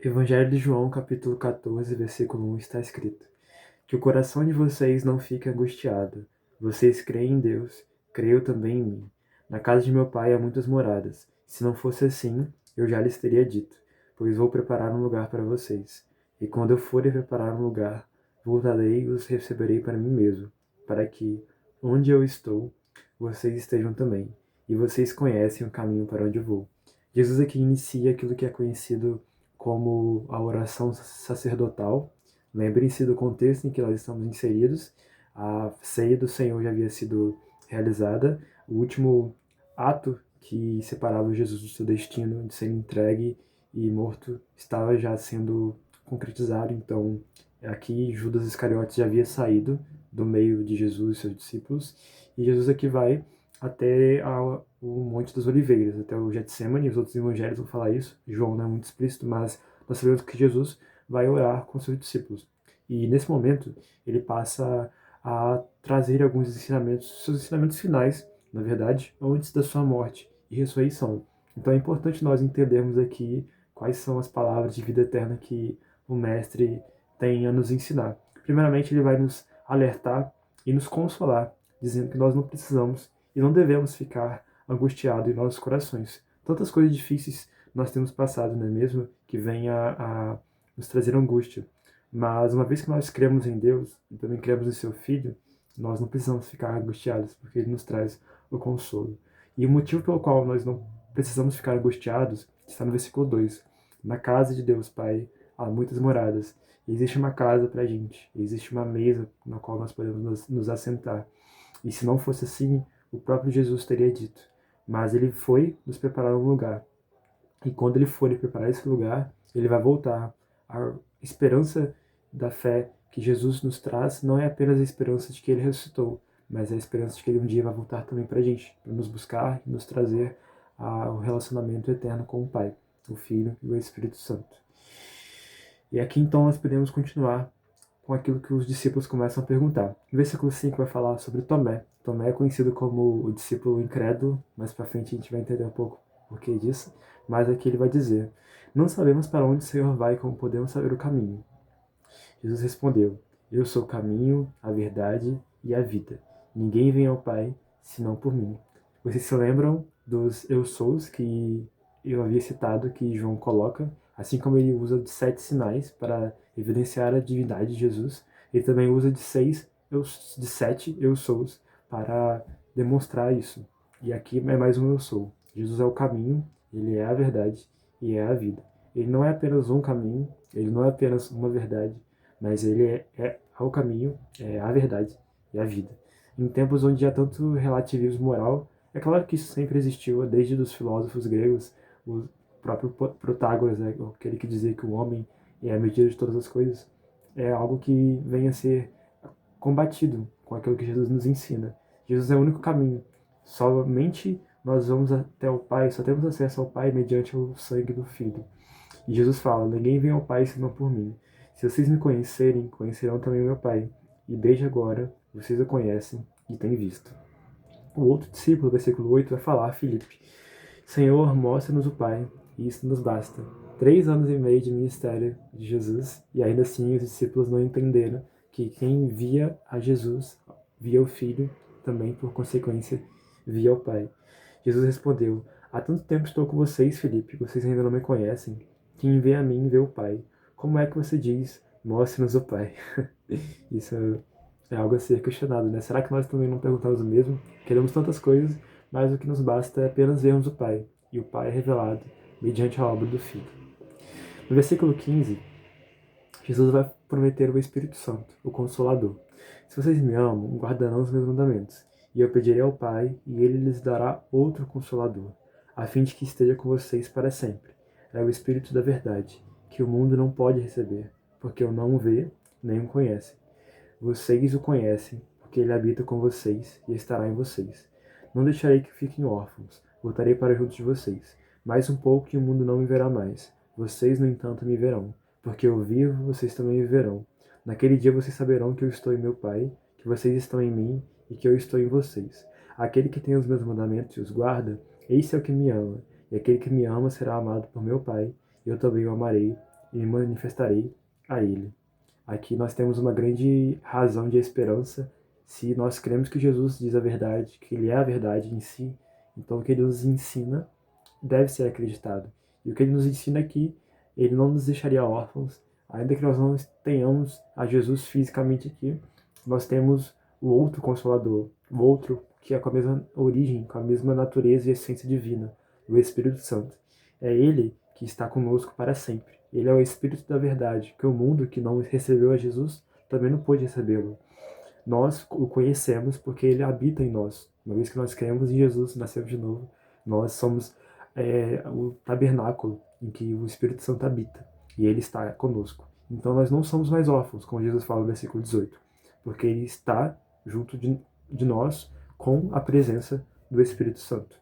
Evangelho de João, capítulo 14, versículo 1, está escrito: Que o coração de vocês não fique angustiado. Vocês creem em Deus, creio também em mim. Na casa de meu pai há muitas moradas. Se não fosse assim, eu já lhes teria dito, pois vou preparar um lugar para vocês. E quando eu for e preparar um lugar, voltarei e os receberei para mim mesmo, para que, onde eu estou, vocês estejam também. E vocês conhecem o caminho para onde eu vou. Jesus aqui inicia aquilo que é conhecido como a oração sacerdotal. Lembrem-se do contexto em que nós estamos inseridos. A ceia do Senhor já havia sido realizada. O último ato que separava Jesus do seu destino de ser entregue e morto estava já sendo concretizado. Então, aqui Judas Iscariotes já havia saído do meio de Jesus e seus discípulos. E Jesus aqui vai até o Monte das Oliveiras, até o Getsemane. Os outros evangelhos vão falar isso. João não é muito explícito, mas nós sabemos que Jesus vai orar com seus discípulos. E nesse momento, ele passa a trazer alguns ensinamentos, seus ensinamentos finais, na verdade, antes da sua morte e ressurreição. Então é importante nós entendermos aqui quais são as palavras de vida eterna que o Mestre tem a nos ensinar. Primeiramente, ele vai nos alertar e nos consolar, dizendo que nós não precisamos e não devemos ficar angustiados em nossos corações. Tantas coisas difíceis nós temos passado, não é mesmo? Que vem a nos trazer angústia. Mas uma vez que nós cremos em Deus e também cremos em seu Filho, nós não precisamos ficar angustiados, porque ele nos traz o consolo. E o motivo pelo qual nós não precisamos ficar angustiados está no versículo 2. Na casa de Deus, Pai, há muitas moradas. Existe uma casa para a gente, existe uma mesa na qual nós podemos nos assentar. E se não fosse assim, o próprio Jesus teria dito. Mas ele foi nos preparar um lugar. E quando ele for preparar esse lugar, ele vai voltar. A esperança da fé que Jesus nos traz não é apenas a esperança de que ele ressuscitou, mas a esperança de que ele um dia vai voltar também para a gente, para nos buscar e nos trazer ao relacionamento eterno com o Pai, o Filho e o Espírito Santo. E aqui então nós podemos continuar com aquilo que os discípulos começam a perguntar. O versículo 5 vai falar sobre Tomé. Tomé é conhecido como o discípulo incrédulo, mais para frente a gente vai entender um pouco o porquê disso, mas aqui ele vai dizer: Não sabemos para onde o Senhor vai, como podemos saber o caminho. Jesus respondeu: Eu sou o caminho, a verdade e a vida. Ninguém vem ao Pai senão por mim. Vocês se lembram dos eu sous que eu havia citado, que João coloca, assim como ele usa de 7 sinais para evidenciar a divindade de Jesus, ele também usa de 7 eu sous para demonstrar isso. E aqui é mais um eu sou. Jesus é o caminho, ele é a verdade e é a vida. Ele não é apenas um caminho, ele não é apenas uma verdade, mas ele é o caminho, é a verdade e a vida. Em tempos onde há tanto relativismo moral, é claro que isso sempre existiu, desde os filósofos gregos, o próprio Protágoras, né, aquele que dizia que o homem é a medida de todas as coisas, é algo que vem a ser combatido com aquilo que Jesus nos ensina. Jesus é o único caminho. Somente nós vamos até o Pai, só temos acesso ao Pai mediante o sangue do Filho. E Jesus fala: Ninguém vem ao Pai senão por mim. Se vocês me conhecerem, conhecerão também o meu Pai. E desde agora vocês o conhecem e têm visto. O outro discípulo, versículo 8, vai falar a Filipe: Senhor, mostra-nos o Pai, e isso nos basta. 3 anos e meio de ministério de Jesus, e ainda assim os discípulos não entenderam que quem via a Jesus, via o Filho, também por consequência via o Pai. Jesus respondeu: Há tanto tempo estou com vocês, Filipe, vocês ainda não me conhecem. Quem vê a mim vê o Pai. Como é que você diz, mostre-nos o Pai? Isso é algo a ser questionado, né? Será que nós também não perguntamos o mesmo? Queremos tantas coisas, mas o que nos basta é apenas vermos o Pai, e o Pai é revelado mediante a obra do Filho. No versículo 15, Jesus vai prometer o Espírito Santo, o Consolador. Se vocês me amam, guardarão os meus mandamentos, e eu pedirei ao Pai, e ele lhes dará outro Consolador, a fim de que esteja com vocês para sempre. É o Espírito da verdade, que o mundo não pode receber, porque o não vê, nem o conhece. Vocês o conhecem, porque ele habita com vocês e estará em vocês. Não deixarei que fiquem órfãos, voltarei para junto de vocês. Mais um pouco e o mundo não me verá mais. Vocês, no entanto, me verão, porque eu vivo, vocês também viverão. Naquele dia vocês saberão que eu estou em meu Pai, que vocês estão em mim e que eu estou em vocês. Aquele que tem os meus mandamentos e os guarda, esse é o que me ama. E aquele que me ama será amado por meu Pai, e eu também o amarei e me manifestarei a ele. Aqui nós temos uma grande razão de esperança se nós cremos que Jesus diz a verdade, que ele é a verdade em si. Então o que ele nos ensina deve ser acreditado. E o que ele nos ensina aqui, ele não nos deixaria órfãos, ainda que nós não tenhamos a Jesus fisicamente aqui, nós temos o outro Consolador, o outro que é com a mesma origem, com a mesma natureza e essência divina, o Espírito Santo. É ele que está conosco para sempre. Ele é o Espírito da verdade, que o mundo que não recebeu a Jesus também não pôde recebê-lo. Nós o conhecemos porque ele habita em nós. Uma vez que nós cremos em Jesus, nascemos de novo, nós somos o tabernáculo em que o Espírito Santo habita e ele está conosco. Então nós não somos mais órfãos, como Jesus fala no versículo 18, porque ele está junto de nós com a presença do Espírito Santo.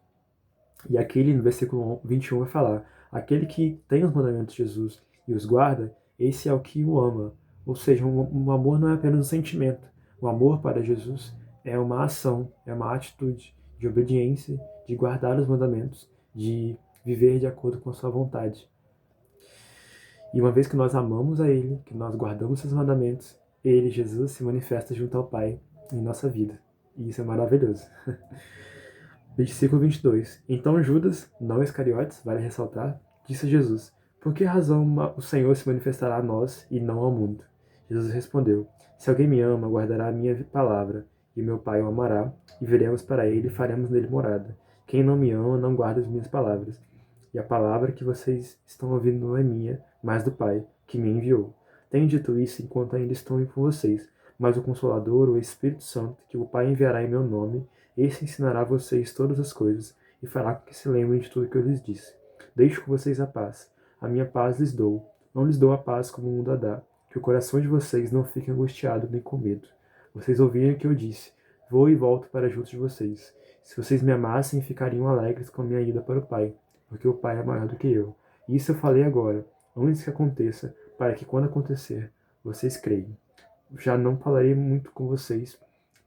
E aquele, no versículo 21, vai falar: aquele que tem os mandamentos de Jesus e os guarda, esse é o que o ama. Ou seja, um amor não é apenas um sentimento. O amor para Jesus é uma ação, é uma atitude de obediência, de guardar os mandamentos, de viver de acordo com a sua vontade. E uma vez que nós amamos a Ele, que nós guardamos seus mandamentos, Ele, Jesus, se manifesta junto ao Pai em nossa vida. E isso é maravilhoso. Versículo 22. Então Judas, não Iscariotes, vale ressaltar, disse a Jesus: por que razão o Senhor se manifestará a nós e não ao mundo? Jesus respondeu: se alguém me ama, guardará a minha palavra, e meu Pai o amará, e viremos para ele e faremos nele morada. Quem não me ama não guarda as minhas palavras. E a palavra que vocês estão ouvindo não é minha, mas do Pai, que me enviou. Tenho dito isso enquanto ainda estou com vocês, mas o Consolador, o Espírito Santo, que o Pai enviará em meu nome, esse ensinará a vocês todas as coisas e fará com que se lembrem de tudo que eu lhes disse. Deixo com vocês a paz. A minha paz lhes dou. Não lhes dou a paz como o mundo a dá. Que o coração de vocês não fique angustiado nem com medo. Vocês ouviram o que eu disse. Vou e volto para junto de vocês. Se vocês me amassem, ficariam alegres com a minha ida para o Pai, porque o Pai é maior do que eu. Isso eu falei agora, antes que aconteça, para que quando acontecer, vocês creiam. Já não falarei muito com vocês,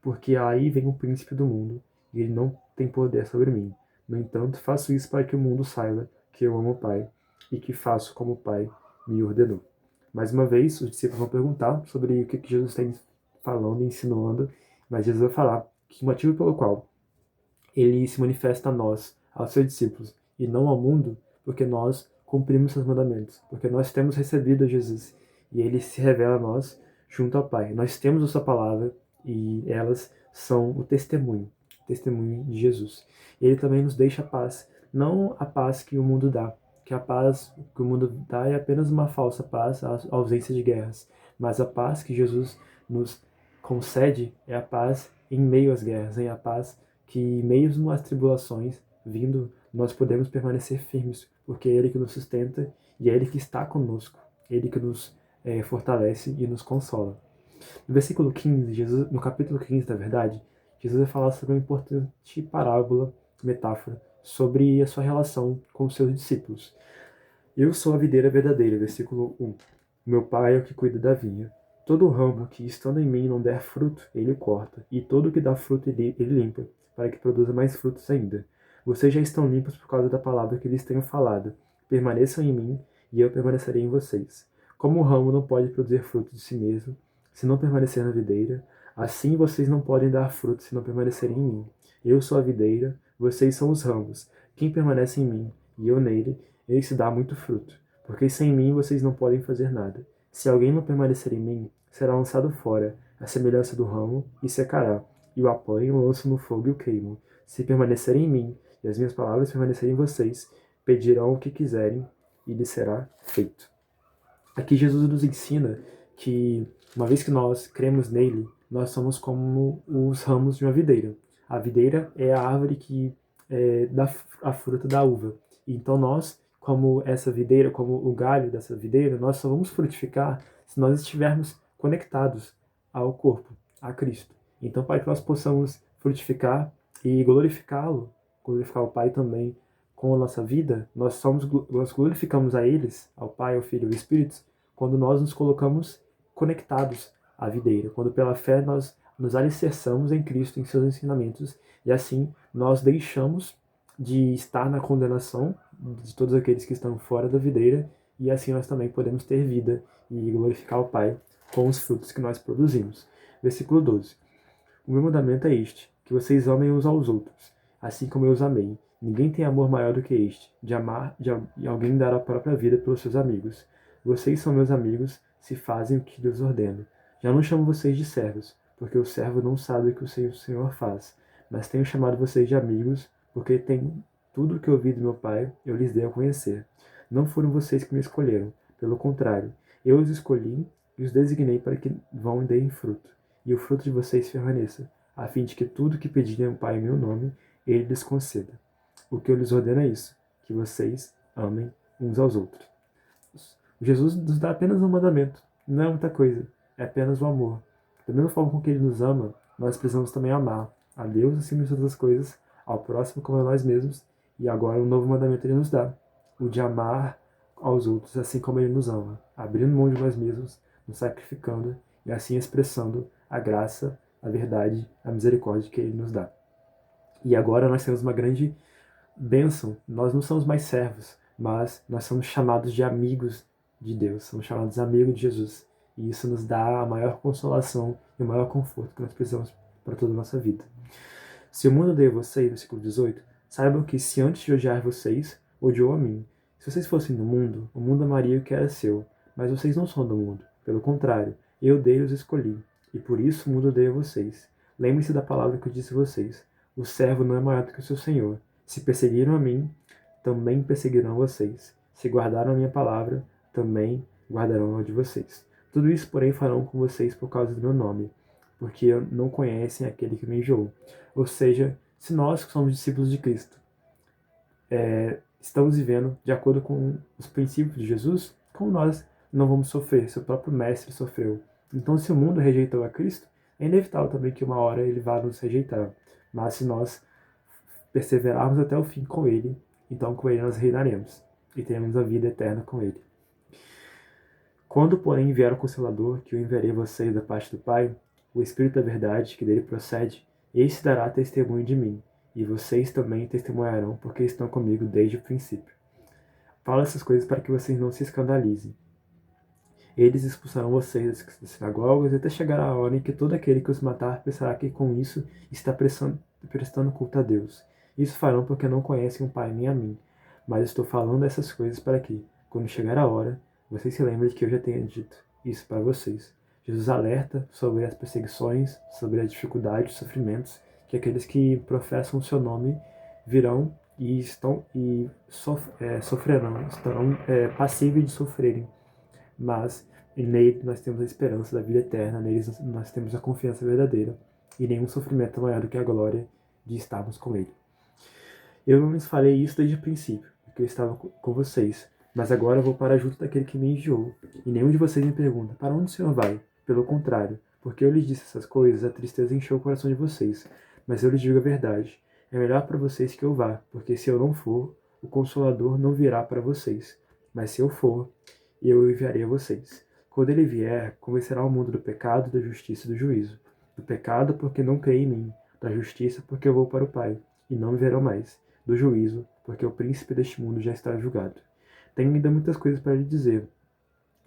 porque aí vem o príncipe do mundo, e ele não tem poder sobre mim. No entanto, faço isso para que o mundo saiba que eu amo o Pai, e que faço como o Pai me ordenou. Mais uma vez, os discípulos vão perguntar sobre o que Jesus está falando e insinuando, mas Jesus vai falar que o motivo pelo qual ele se manifesta a nós, aos seus discípulos, e não ao mundo, porque nós cumprimos seus mandamentos, porque nós temos recebido a Jesus, e ele se revela a nós junto ao Pai. Nós temos a sua palavra, e elas são o testemunho de Jesus. Ele também nos deixa a paz, não a paz que o mundo dá, que a paz que o mundo dá é apenas uma falsa paz, a ausência de guerras, mas a paz que Jesus nos concede é a paz em meio às guerras, é a paz que, mesmo as tribulações vindo, nós podemos permanecer firmes, porque é Ele que nos sustenta e é Ele que está conosco, Ele que nos fortalece e nos consola. No versículo 15, Jesus, no capítulo 15, na verdade, Jesus vai falar sobre uma importante parábola, metáfora, sobre a sua relação com os seus discípulos. Eu sou a videira verdadeira, versículo 1. Meu Pai é o que cuida da vinha. Todo ramo que, estando em mim, não der fruto, ele corta, e todo que dá fruto, ele limpa, para que produza mais frutos ainda. Vocês já estão limpos por causa da palavra que lhes tenho falado. Permaneçam em mim, e eu permanecerei em vocês. Como o ramo não pode produzir fruto de si mesmo, se não permanecer na videira, assim vocês não podem dar fruto se não permanecerem em mim. Eu sou a videira, vocês são os ramos. Quem permanece em mim, e eu nele, esse dá muito fruto, porque sem mim vocês não podem fazer nada. Se alguém não permanecer em mim, será lançado fora, à semelhança do ramo, e secará. E o apanho, lanço no fogo e o queimo. Se permanecerem em mim, e as minhas palavras permanecerem em vocês, pedirão o que quiserem, e lhes será feito. Aqui Jesus nos ensina que, uma vez que nós cremos nele, nós somos como os ramos de uma videira. A videira é a árvore que dá a fruta da uva. Então nós, como essa videira, como o galho dessa videira, nós só vamos frutificar se nós estivermos conectados ao corpo, a Cristo. Então, para que nós possamos frutificar e glorificá-lo, glorificar o Pai também com a nossa vida, nós glorificamos a eles, ao Pai, ao Filho e ao Espírito, quando nós nos colocamos conectados à videira, quando pela fé nós nos alicerçamos em Cristo, em seus ensinamentos, e assim nós deixamos de estar na condenação de todos aqueles que estão fora da videira e assim nós também podemos ter vida e glorificar o Pai com os frutos que nós produzimos. Versículo 12. O meu mandamento é este, que vocês amem uns aos outros, assim como eu os amei. Ninguém tem amor maior do que este, de amar de alguém dar a própria vida pelos seus amigos. Vocês são meus amigos, se fazem o que Deus ordena. Já não chamo vocês de servos, porque o servo não sabe o que o Senhor faz, mas tenho chamado vocês de amigos, porque tem tudo o que ouvi do meu Pai, eu lhes dei a conhecer. Não foram vocês que me escolheram, pelo contrário, eu os escolhi e os designei para que vão e deem fruto, e o fruto de vocês permaneça, a fim de que tudo que pedirem ao Pai em meu nome, ele lhes conceda. O que eu lhes ordeno é isso, que vocês amem uns aos outros. Jesus nos dá apenas um mandamento, não é muita coisa, é apenas o amor. Da mesma forma com que ele nos ama, nós precisamos também amar a Deus acima de todas as coisas, ao próximo como a nós mesmos, e agora um novo mandamento ele nos dá, o de amar aos outros assim como ele nos ama, abrindo mão de nós mesmos, nos sacrificando e assim expressando a graça, a verdade, a misericórdia que ele nos dá. E agora nós temos uma grande bênção, nós não somos mais servos, mas nós somos chamados de amigos de Deus, somos chamados de amigos de Jesus. E isso nos dá a maior consolação e o maior conforto que nós precisamos para toda a nossa vida. Se o mundo odeia vocês, versículo 18, saibam que se antes de odiar vocês, odiou a mim. Se vocês fossem do mundo, o mundo amaria o que era seu, mas vocês não são do mundo. Pelo contrário, eu dei e os escolhi, e por isso o mundo odeia vocês. Lembre-se da palavra que eu disse a vocês. O servo não é maior do que o seu senhor. Se perseguiram a mim, também perseguirão vocês. Se guardaram a minha palavra, também guardarão a de vocês. Tudo isso, porém, farão com vocês por causa do meu nome, porque não conhecem aquele que me enviou. Ou seja, se nós que somos discípulos de Cristo estamos vivendo de acordo com os princípios de Jesus, como nós não vamos sofrer? Seu próprio mestre sofreu. Então, se o mundo rejeitou a Cristo, é inevitável também que uma hora ele vá nos rejeitar. Mas se nós perseverarmos até o fim com ele, então com ele nós reinaremos e teremos a vida eterna com ele. Quando, porém, vier o Consolador, que eu enviarei a vocês da parte do Pai, o Espírito da Verdade, que dele procede, esse dará testemunho de mim, e vocês também testemunharão, porque estão comigo desde o princípio. Falo essas coisas para que vocês não se escandalizem. Eles expulsarão vocês das sinagogas até chegar a hora em que todo aquele que os matar pensará que com isso está prestando culto a Deus. Isso farão porque não conhecem o Pai nem a mim. Mas estou falando essas coisas para que, quando chegar a hora, vocês se lembrem de que eu já tenho dito isso para vocês. Jesus alerta sobre as perseguições, sobre as dificuldades, sofrimentos que aqueles que professam o seu nome virão e sofrerão, estarão passíveis de sofrerem. Mas nele nós temos a esperança da vida eterna, nele nós temos a confiança verdadeira, e nenhum sofrimento é maior do que a glória de estarmos com ele. Eu não lhes falei isso desde o princípio, porque eu estava com vocês, mas agora vou para junto daquele que me enviou, e nenhum de vocês me pergunta, para onde o Senhor vai? Pelo contrário, porque eu lhes disse essas coisas, a tristeza encheu o coração de vocês, mas eu lhes digo a verdade, é melhor para vocês que eu vá, porque se eu não for, o Consolador não virá para vocês, mas se eu for, eu o enviarei a vocês. Quando ele vier, convencerá o mundo do pecado, da justiça e do juízo. Do pecado, porque não creem em mim. Da justiça, porque eu vou para o Pai, e não me verão mais. Do juízo, porque o príncipe deste mundo já está julgado. Tenho ainda muitas coisas para lhe dizer,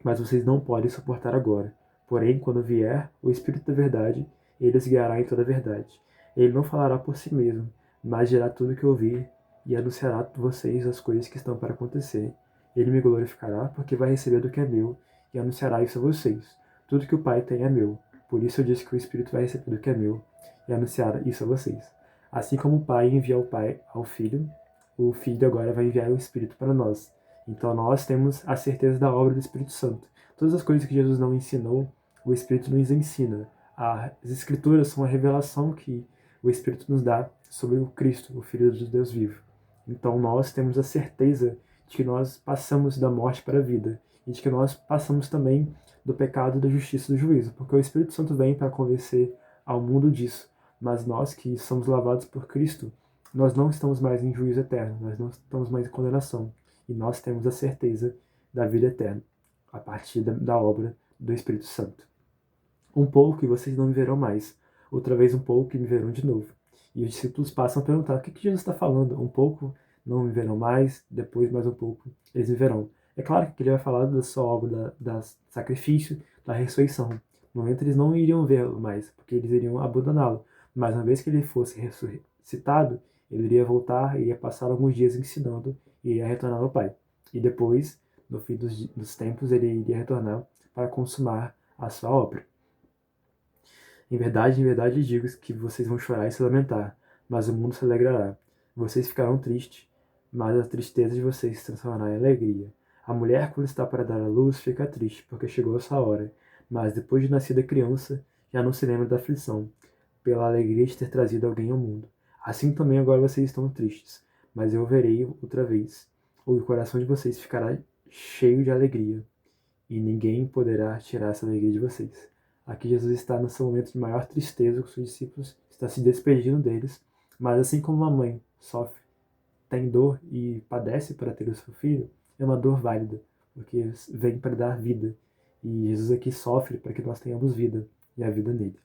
mas vocês não podem suportar agora. Porém, quando vier o Espírito da Verdade, ele os guiará em toda a verdade. Ele não falará por si mesmo, mas dirá tudo o que ouvir, e anunciará a vocês as coisas que estão para acontecer. Ele me glorificará, porque vai receber do que é meu, e anunciará isso a vocês. Tudo que o Pai tem é meu. Por isso eu disse que o Espírito vai receber do que é meu, e anunciar isso a vocês. Assim como o Pai envia o Pai ao Filho, o Filho agora vai enviar o Espírito para nós. Então nós temos a certeza da obra do Espírito Santo. Todas as coisas que Jesus não ensinou, o Espírito nos ensina. As Escrituras são a revelação que o Espírito nos dá sobre o Cristo, o Filho de Deus vivo. Então nós temos a certeza de que nós passamos da morte para a vida e de que nós passamos também do pecado, da justiça e do juízo, porque o Espírito Santo vem para convencer ao mundo disso, mas nós que somos lavados por Cristo, nós não estamos mais em juízo eterno, nós não estamos mais em condenação, e nós temos a certeza da vida eterna, a partir da obra do Espírito Santo. Um pouco e vocês não me verão mais, outra vez um pouco e me verão de novo. E os discípulos passam a perguntar, o que Jesus está falando? Um pouco não me verão mais, depois mais um pouco eles me verão. É claro que ele vai falar da sua obra, da sacrifício, da ressurreição. No momento eles não iriam vê-lo mais, porque eles iriam abandoná-lo. Mas uma vez que ele fosse ressuscitado, ele iria voltar, iria passar alguns dias ensinando e iria retornar ao Pai. E depois, no fim dos tempos, ele iria retornar para consumar a sua obra. Em verdade digo que vocês vão chorar e se lamentar, mas o mundo se alegrará. Vocês ficarão tristes, mas a tristeza de vocês se transformará em alegria. A mulher, quando está para dar à luz, fica triste, porque chegou a sua hora. Mas depois de nascida criança, já não se lembra da aflição, pela alegria de ter trazido alguém ao mundo. Assim também agora vocês estão tristes, mas eu verei outra vez. O coração de vocês ficará cheio de alegria, e ninguém poderá tirar essa alegria de vocês. Aqui Jesus está no seu momento de maior tristeza com seus discípulos, está se despedindo deles, mas assim como uma mãe sofre, tem dor e padece para ter o seu filho, é uma dor válida, porque vem para dar vida. E Jesus aqui sofre para que nós tenhamos vida, e a vida nele.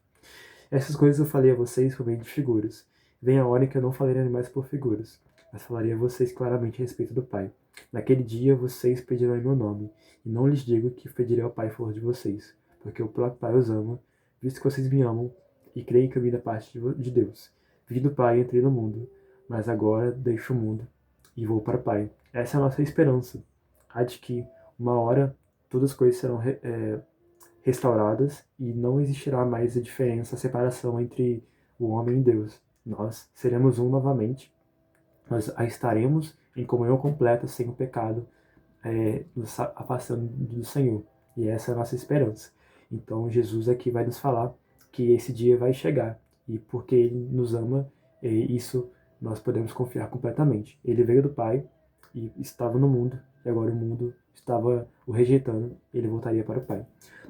Essas coisas eu falei a vocês por meio de figuras. Vem a hora em que eu não falarei mais por figuras, mas falarei a vocês claramente a respeito do Pai. Naquele dia vocês pedirão em meu nome, e não lhes digo que pedirei ao Pai for de vocês, porque o próprio Pai os ama, visto que vocês me amam e creem que eu vim da parte de Deus. Vim do Pai e entrei no mundo, mas agora deixo o mundo e vou para o Pai. Essa é a nossa esperança, a de que uma hora todas as coisas serão restauradas e não existirá mais a diferença, a separação entre o homem e Deus. Nós seremos um novamente, nós estaremos em comunhão completa, sem o pecado, nos afastando do Senhor. E essa é a nossa esperança. Então Jesus aqui vai nos falar que esse dia vai chegar. E porque Ele nos ama, isso nós podemos confiar completamente. Ele veio do Pai e estava no mundo, e agora o mundo estava o rejeitando, ele voltaria para o Pai.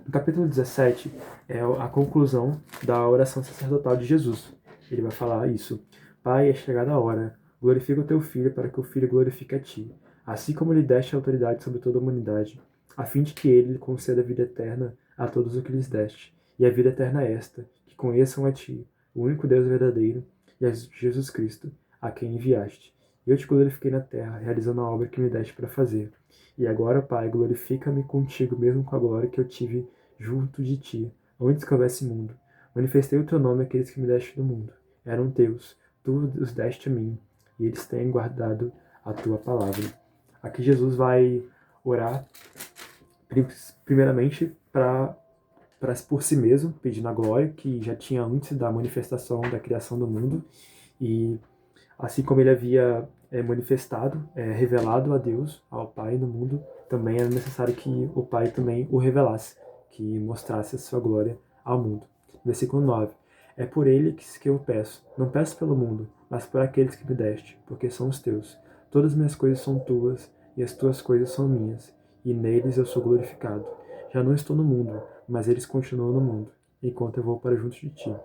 No capítulo 17 é a conclusão da oração sacerdotal de Jesus. Ele vai falar isso. Pai, é chegada a hora. Glorifica o teu Filho para que o Filho glorifique a ti. Assim como lhe deste a autoridade sobre toda a humanidade, a fim de que ele lhe conceda a vida eterna a todos o que lhes deste. E a vida eterna é esta, que conheçam a ti, o único Deus verdadeiro, e a Jesus Cristo, a quem enviaste. Eu te glorifiquei na terra, realizando a obra que me deste para fazer. E agora, Pai, glorifica-me contigo, mesmo com a glória que eu tive junto de ti, antes que houvesse mundo. Manifestei o teu nome àqueles que me deste do mundo. Eram teus, tu os deste a mim, e eles têm guardado a tua palavra. Aqui Jesus vai orar, primeiramente, por si mesmo, pedindo a glória que já tinha antes da manifestação da criação do mundo. E assim como ele havia manifestado, revelado a Deus, ao Pai no mundo, também era necessário que o Pai também o revelasse, que mostrasse a sua glória ao mundo. Versículo 9. É por ele que eu peço. Não peço pelo mundo, mas por aqueles que me deste, porque são os teus. Todas as minhas coisas são tuas, e as tuas coisas são minhas, e neles eu sou glorificado. Já não estou no mundo, mas eles continuam no mundo, enquanto eu vou para junto de ti.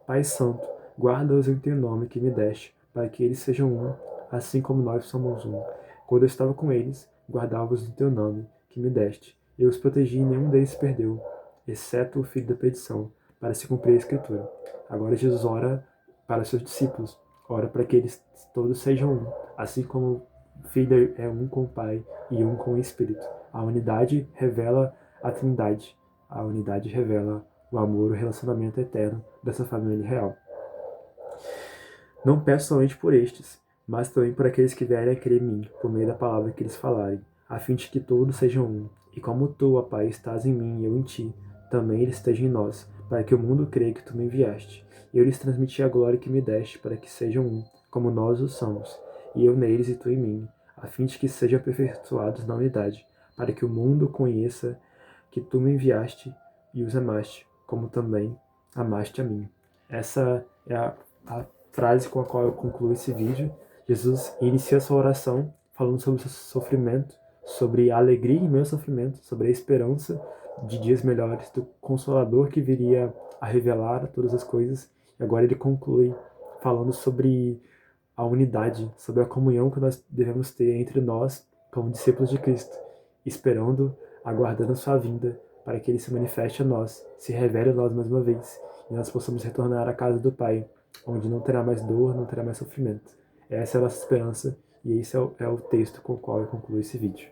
Pai Santo, guarda-os em teu nome que me deste, para que eles sejam um, assim como nós somos um. Quando eu estava com eles, guardava-os em teu nome, que me deste. Eu os protegi e nenhum deles se perdeu, exceto o filho da perdição, para se cumprir a Escritura. Agora Jesus ora para seus discípulos, ora para que eles todos sejam um, assim como o Filho é um com o Pai e um com o Espírito. A unidade revela a Trindade, a unidade revela o amor, o relacionamento eterno dessa família real. Não peço somente por estes, mas também por aqueles que vierem a crer em mim, por meio da palavra que eles falarem, a fim de que todos sejam um. E como tu, ó Pai, estás em mim e eu em ti, também eles estejam em nós, para que o mundo creia que tu me enviaste. Eu lhes transmiti a glória que me deste, para que sejam um, como nós o somos, e eu neles e tu em mim, a fim de que sejam aperfeiçoados na unidade, para que o mundo conheça que tu me enviaste e os amaste, como também amaste a mim. Essa é a frase com a qual eu concluo esse vídeo. Jesus inicia sua oração falando sobre o seu sofrimento, sobre a alegria em meu sofrimento, sobre a esperança de dias melhores, do Consolador que viria a revelar todas as coisas. E agora ele conclui falando sobre a unidade, sobre a comunhão que nós devemos ter entre nós, como discípulos de Cristo, esperando, aguardando sua vinda, para que ele se manifeste a nós, se revele a nós mais uma vez, e nós possamos retornar à casa do Pai, onde não terá mais dor, não terá mais sofrimento. Essa é a nossa esperança, e esse é o texto com o qual eu concluo esse vídeo.